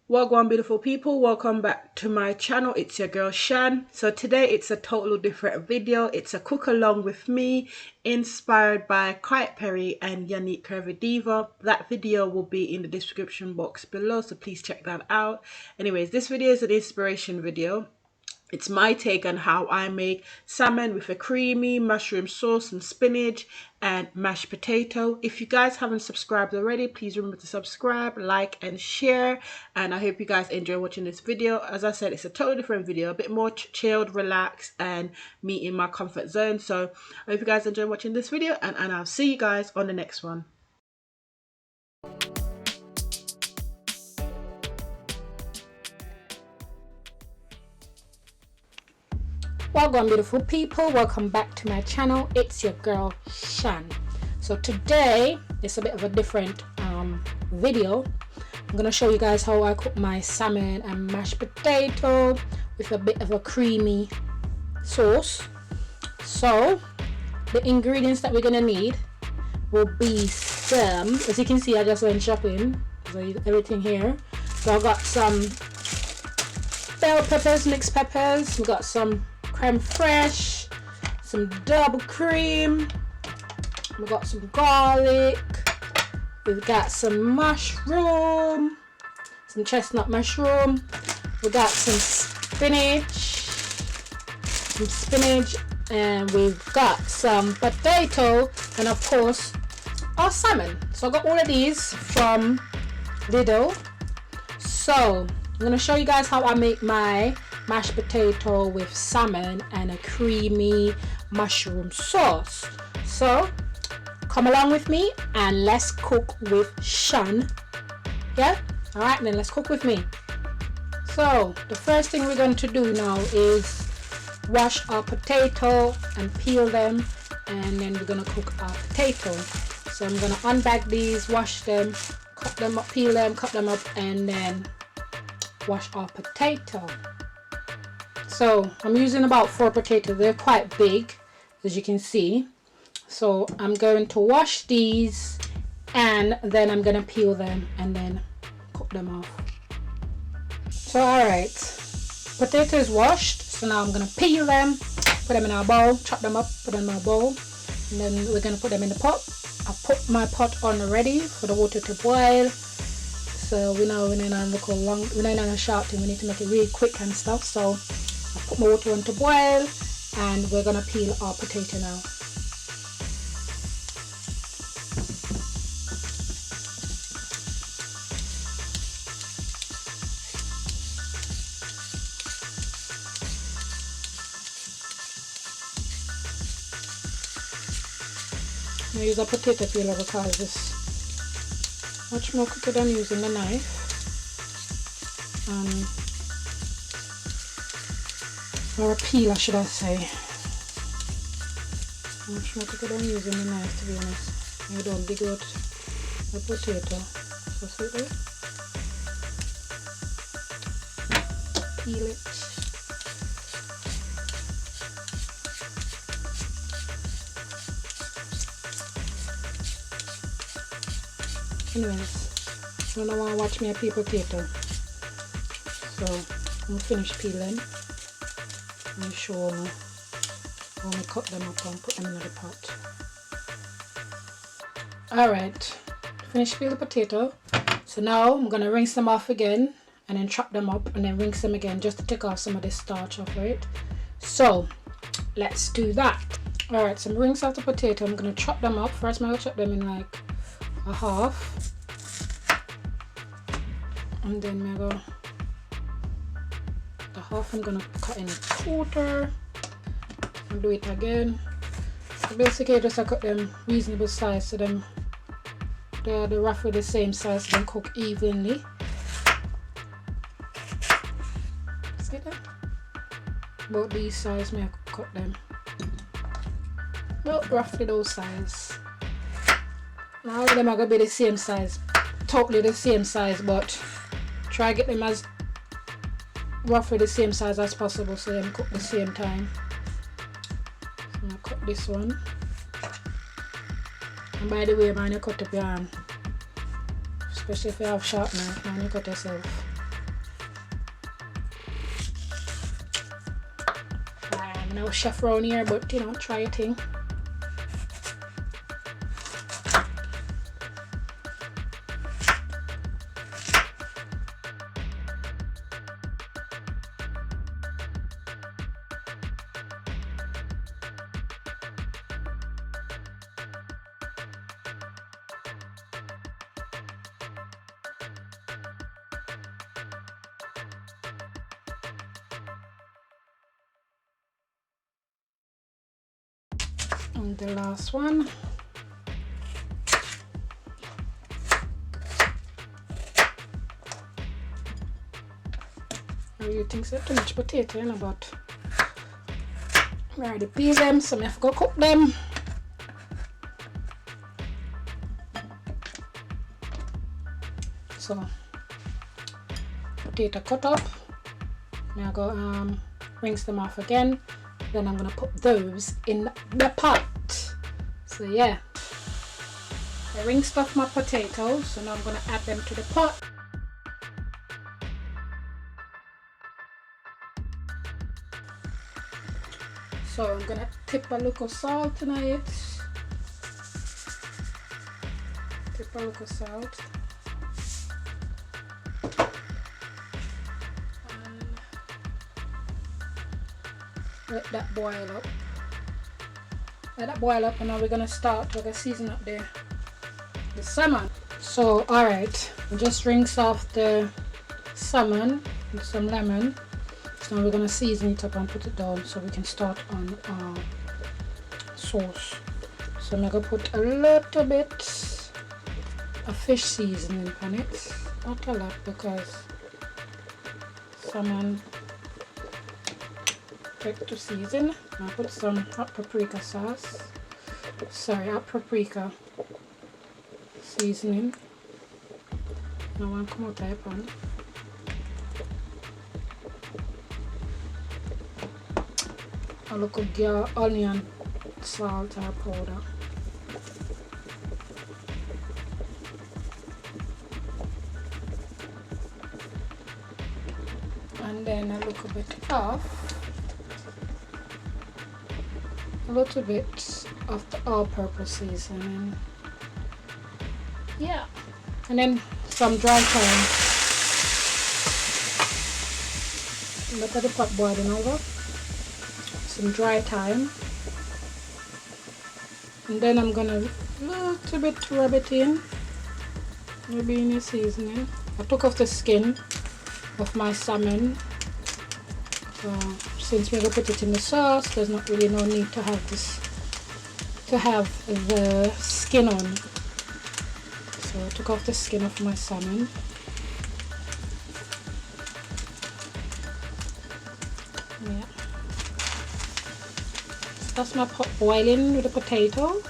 Welcome, beautiful people. Welcome back to my channel. It's your girl Shan. So today it's a totally different video. It's a cook along with me, inspired by Quiet Perry and Yanique Curvy Diva. That video will be in the description box below, so please check that out. Anyways, this video is an inspiration video. It's my take on how I make salmon with a creamy mushroom sauce and spinach and mashed potato. If you guys haven't subscribed already, please remember to subscribe, like, and share. And I hope you guys enjoy watching this video. As I said, it's a totally different video, a bit more chilled, relaxed, and me in my comfort zone. So I hope you guys enjoy watching this video, and I'll see you guys on the next one. Welcome, beautiful people. Welcome back to my channel. It's your girl Shan. So today it's a bit of a different video. I'm gonna show you guys how I cook my salmon and mashed potato with a bit of a creamy sauce. So the ingredients that we're gonna need will be some, as you can see, I just went shopping, so everything here. So I got some bell peppers, mixed peppers. We got some creme fraiche, some double cream, we got some garlic, we've got some mushroom, some chestnut mushroom, we got some spinach, and we've got some potato, and of course our salmon. So I got all of these from Lidl. So I'm going to show you guys how I make my mashed potato with salmon and a creamy mushroom sauce. So come along with me and let's cook with Shan. Yeah? Alright, then let's cook with me. So the first thing we're going to do now is wash our potato and peel them, and then we're going to cook our potato. So I'm going to unbag these, wash them, cut them up, peel them, cut them up, and then wash our potato. So I'm using about 4 potatoes. They're quite big, as you can see. So I'm going to wash these, and then I'm going to peel them and then cook them off. So alright, potato is washed. So now I'm going to peel them, put them in our bowl, chop them up, put them in our bowl, and then we're going to put them in the pot. I put my pot on already for the water to boil. So we're not in a short thing, we need to make it really quick and stuff. So I put my water on to boil, and we're gonna peel our potato now. I use a potato peeler because it's much more quicker than using the knife. Or a peeler, should I say. Much more quicker than using the knife, to be honest. I don't dig out the potato. So see there? Peel it. Anyways, so now I want to watch me a peel potato. So I'm finished peeling. I'm sure I'm going to cut them up and put them in the pot. Alright, finished peeling the potato. So now I'm going to rinse them off again and then chop them up and then rinse them again just to take off some of the starch off it. So let's do that. Alright, so I'm rinsing off the potato. I'm going to chop them up. First I'm going to chop them in like a half, and then I'm going to the half I'm gonna cut in a quarter and do it again. So basically just I cut them reasonable size so them they're roughly the same size, so they cook evenly. See that? About these size may I cut them. Well, roughly those size. Now all of them are gonna be the same size, totally the same size, but try to get them as roughly the same size as possible so them cook the same time. So I'm gonna cut this one. And by the way, man, you cut up your hand, especially if you have sharp knife, man, you cut yourself. no chef around here, but you know, try a thing. And the last one. I really think so too much potato, you know, but I already peas them, so I have to go cook them. So potato cut up. Now I go rinse them off again. Then I'm gonna put those in the pot. So yeah, I rinsed off my potatoes, so now I'm gonna add them to the pot. So I'm gonna tip a little salt in it. Tip a little salt. And let that boil up. Let that boil up, and now we're gonna season up the salmon. So alright, just rinse off the salmon with some lemon. So now we're gonna season it up and put it down so we can start on our sauce. So I'm gonna put a little bit of fish seasoning on it, not a lot because salmon take to season. I'll put some hot paprika sauce. Sorry, hot paprika seasoning. Now I'll come out of the pan. A little onion, salt or powder. And then a little bit of the all-purpose seasoning. Yeah, and then some dry thyme. Look at the pot boiling over. Some dry thyme, and then I'm gonna little bit rub it in, maybe in the seasoning. I took off the skin of my salmon. Since we're gonna put it in the sauce, there's not really no need to have the skin on. So I took off the skin of my salmon. Yeah. That's my pot boiling with the potato.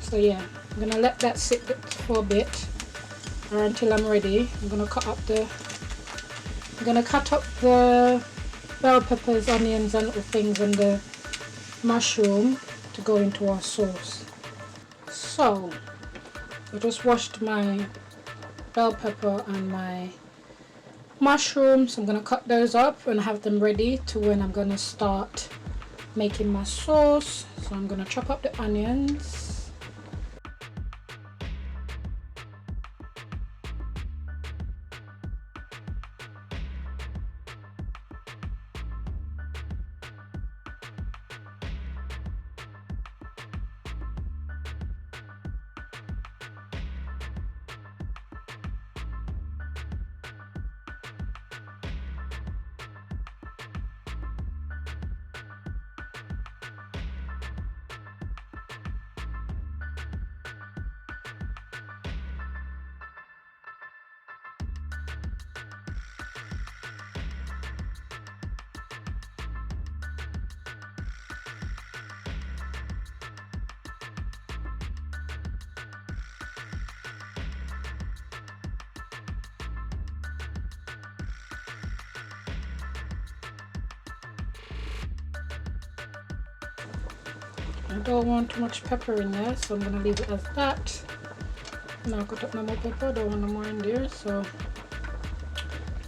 So yeah, I'm gonna let that sit for a bit or until I'm ready. I'm gonna cut up the bell peppers, onions and little things, and the mushroom to go into our sauce. So I just washed my bell pepper and my mushrooms. I'm gonna cut those up and have them ready to when I'm gonna start making my sauce. So I'm gonna chop up the onions. I don't want too much pepper in there, so I'm gonna leave it as that. Now cut up no more pepper, I don't want no more in there. So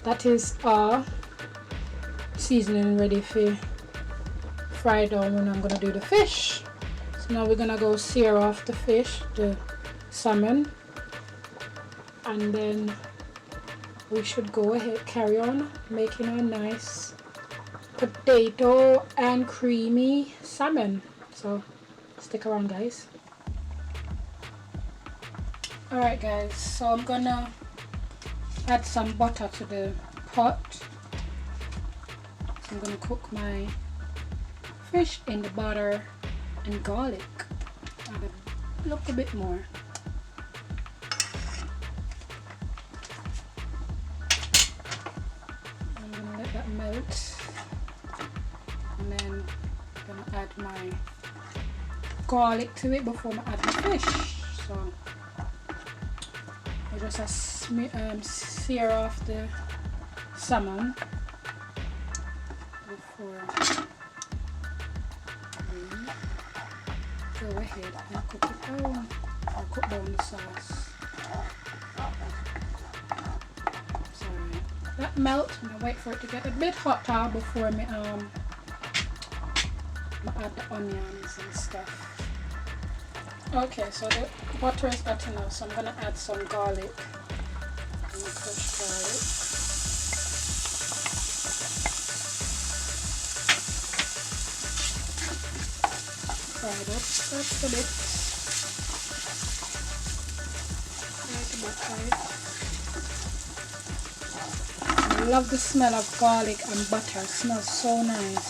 that is our seasoning ready for fry down when I'm gonna do the fish. So now we're gonna go sear off the fish, the salmon, and then we should go ahead, carry on making a nice potato and creamy salmon. So stick around, guys. Alright guys, so I'm gonna add some butter to the pot. So I'm gonna cook my fish in the butter and garlic. Add a little bit more. I'm gonna let that melt, and then I'm gonna add my garlic to it before I add the fish. So I just sear off the salmon before we go ahead and cook it down, or cook down the sauce. Sorry, that melt. I'm gonna wait for it to get a bit hotter before I add the onions and stuff. Okay, so the butter is hot enough, so I'm gonna add some garlic. Crushed garlic. Fry it up just a bit. I love the smell of garlic and butter. It smells so nice.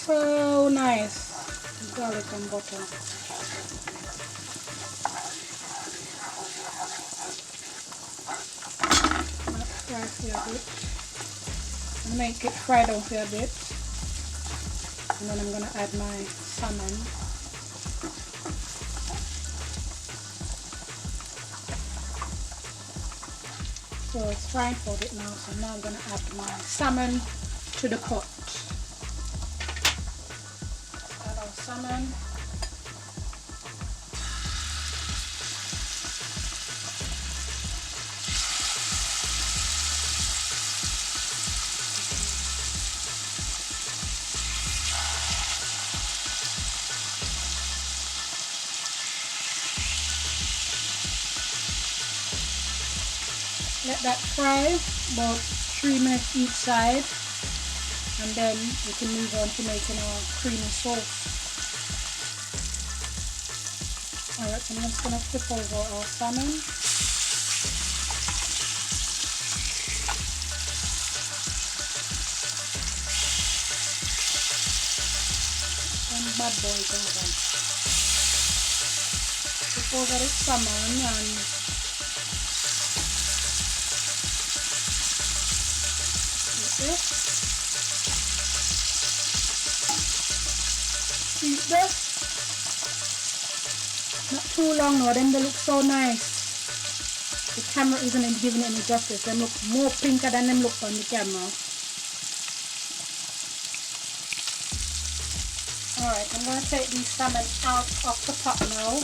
So nice. Garlic and butter. Fry for a bit. And make it fry down for a bit. And then I'm gonna add my salmon. So it's frying for a bit now. So now I'm gonna add my salmon to the pot. Add our salmon. Let that fry about 3 minutes each side, and then we can move on to making our creamy sauce. Alright, so I'm just going to flip over our salmon. And bad boys over. Flip over the salmon and eat this. Not too long now, then they look so nice. The camera isn't giving any justice. They look more pinker than them look on the camera. Alright, I'm going to take these salmon out of the pot now.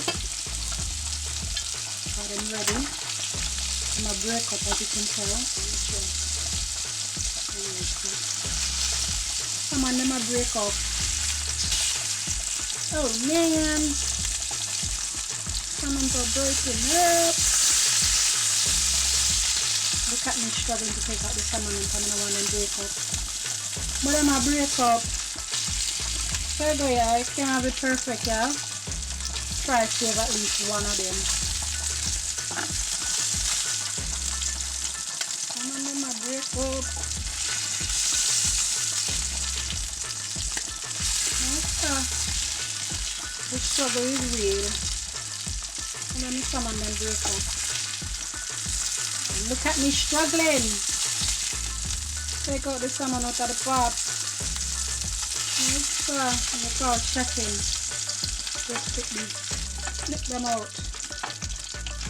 Got them ready. I'm going to break up, as you can tell. Come on, let me break up. Oh man, salmons are breaking up. Look at me struggling to take out the salmon and coming around and break up. But I'm gonna break up. There you go, yeah. You can't have it perfect, yeah. Try to save at least one of them. Come on, let me break up. The struggle is real. And then salmon then break up. And look at me struggling. Take out the salmon out of the pot. Yes, sir. Look out, checking. Just flip them out.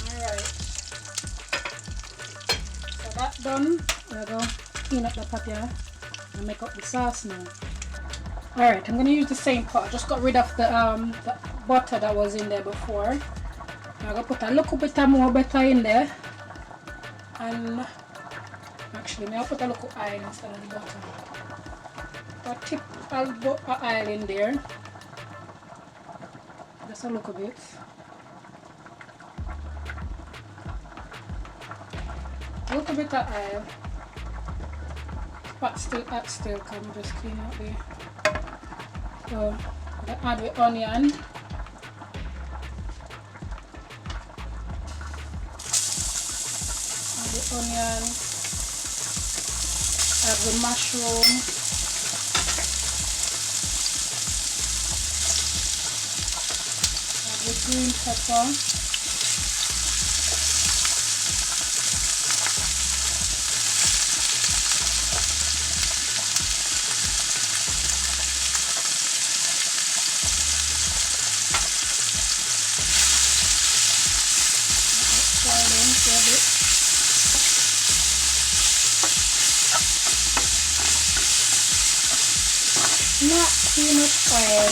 Alright. So that's done. There we go. Clean up the pot here. And make up the sauce now. Alright, I'm going to use the same pot. I just got rid of the butter that was in there before. Now I'm going to put a little bit more butter in there. And actually, I'll put a little oil instead of the butter. I'll put an oil in there. Just a little bit. A little bit of oil. But still hot still, can we just clean out there. So I add the onion. Add the onion. Add the mushroom. Add the green pepper. Not too much oil.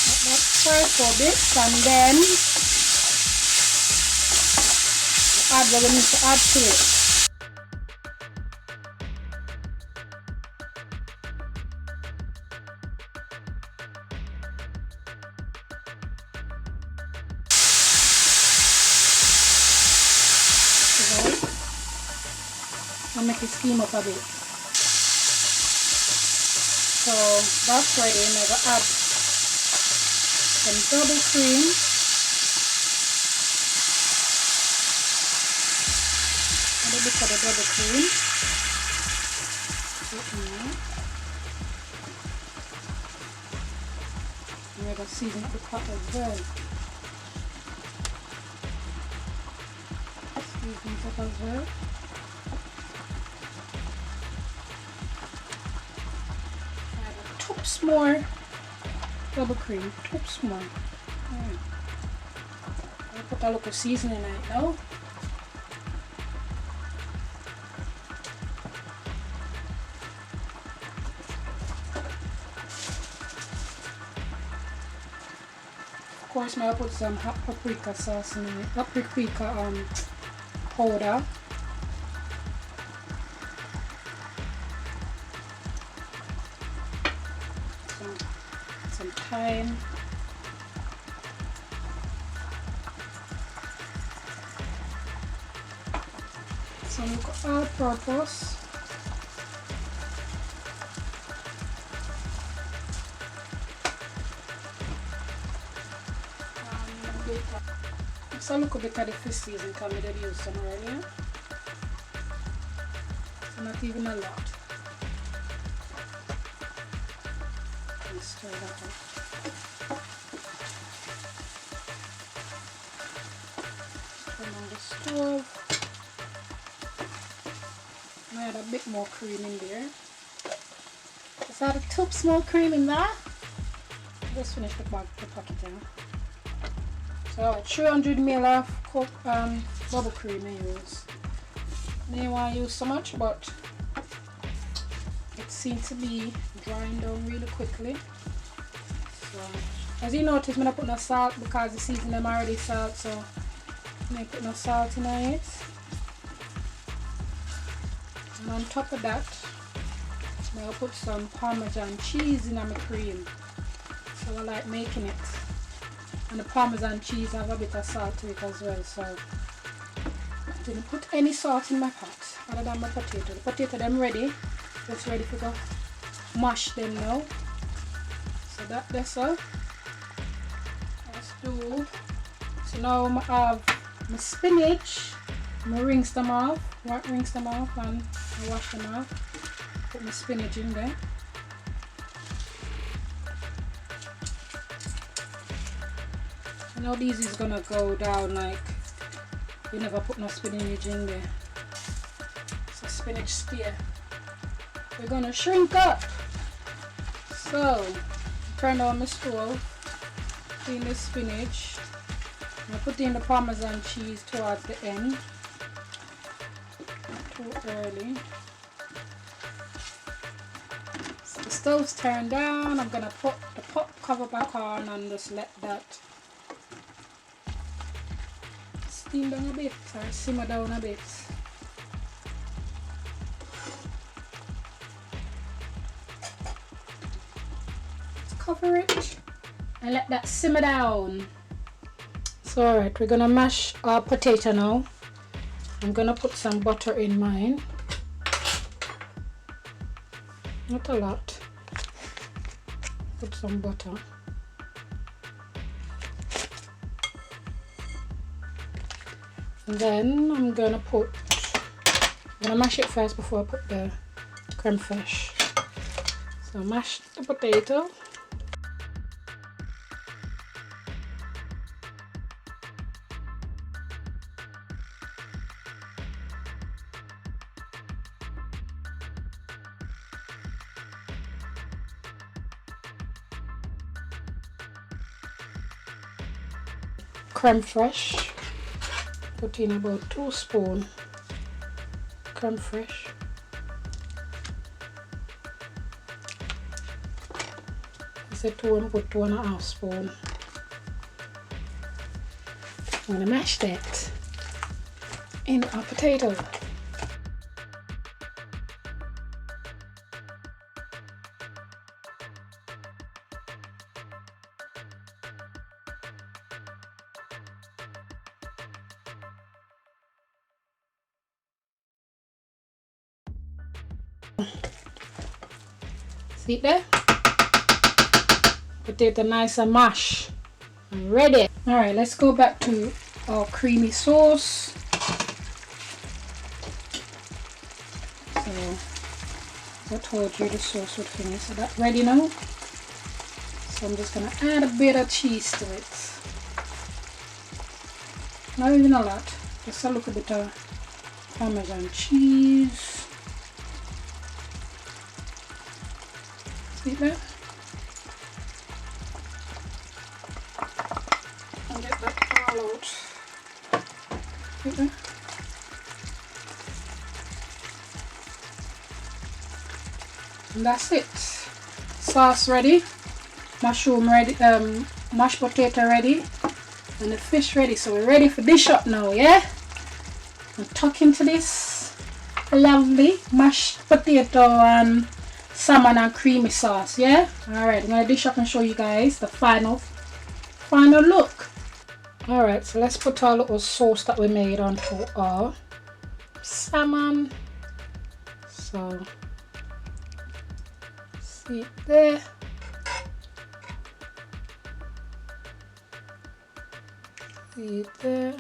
Let that fry for a bit, and then add what we need to add to it. I'll make it steam up a bit. So that's ready. I'm going to add some double cream. A little bit of the double cream. And we're going to season up the pot as well. Season it up as well. More double cream, toops more. I'll put a little seasoning in it now. Of course, I'll put some hot paprika sauce in it, paprika powder. Some thyme, some all-purpose, it's a little bit of the fish season because I did use some earlier, so not even a lot. Stir that up. Turn on the stove. I add a bit more cream in there. Just add a toops more cream in that. Just finish the packet now. So 300 ml of bubble cream I use. I didn't want to use so much, but it seems to be drying down really quickly. So, as you notice, I'm not putting no salt because the seasoning them already salt, so I'm not putting no salt in it. And on top of that, I'll put some Parmesan cheese in my cream. So I like making it. And the Parmesan cheese have a bit of salt to it as well, so I didn't put any salt in my pot other than my potato. The potato them ready. Just ready to go mash them now. So that's all. Let's do. So now I have my spinach. I rinse them off and I wash them off. Put my spinach in there. So now these is gonna go down like you never put no spinach in there. So spinach steer. We're gonna shrink up. So turn on my stove, clean the spinach. I put in the Parmesan cheese towards the end. Not too early. So the stove's turned down. I'm gonna put the pot cover back on and just let that steam down a bit or simmer down a bit. cover it and let that simmer down. So alright, we're gonna mash our potato now. I'm gonna put some butter in mine. Not a lot. Put some butter. And then I'm gonna mash it first before I put the creme fraiche. So mash the potato. Creme fraiche. Put in about 2 spoons creme fraiche. I said 2 and put 2.5 spoons. I'm gonna mash that in our potato. See there? Potato nice and mashed. I'm ready. Alright, let's go back to our creamy sauce. So I told you the sauce would finish. So that's ready now. So I'm just gonna add a bit of cheese to it. Not even a lot. Just a little bit of Parmesan cheese. See that? And get that all out. See that? And that's it. Sauce ready. Mushroom ready. Mashed potato ready. And the fish ready. So we're ready for dish up now, yeah? And tuck into this lovely mashed potato and salmon and creamy sauce, yeah? Alright, I'm gonna dish up and show you guys the final look. Alright, so let's put our little sauce that we made onto our salmon. So see it there. See it there.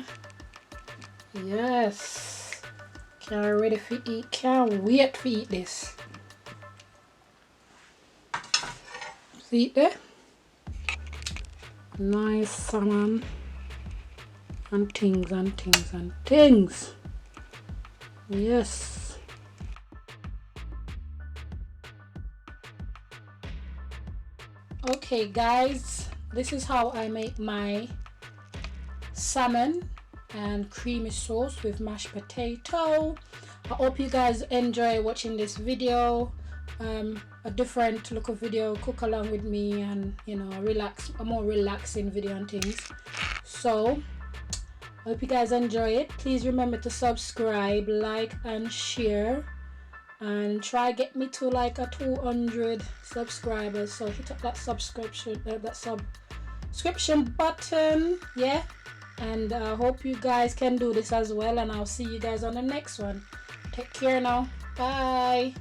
Yes. Can't ready for eat. Can't wait to eat this. See it there? Nice salmon and things and things and things. Yes. Okay guys, this is how I make my salmon and creamy sauce with mashed potato. I hope you guys enjoy watching this video. A different look of video, cook along with me, and you know, a more relaxing video and things. So I hope you guys enjoy it. Please remember to subscribe, like and share, and try get me to like a 200 subscribers. So hit up that subscription button, yeah. And I hope you guys can do this as well, and I'll see you guys on the next one. Take care now. Bye.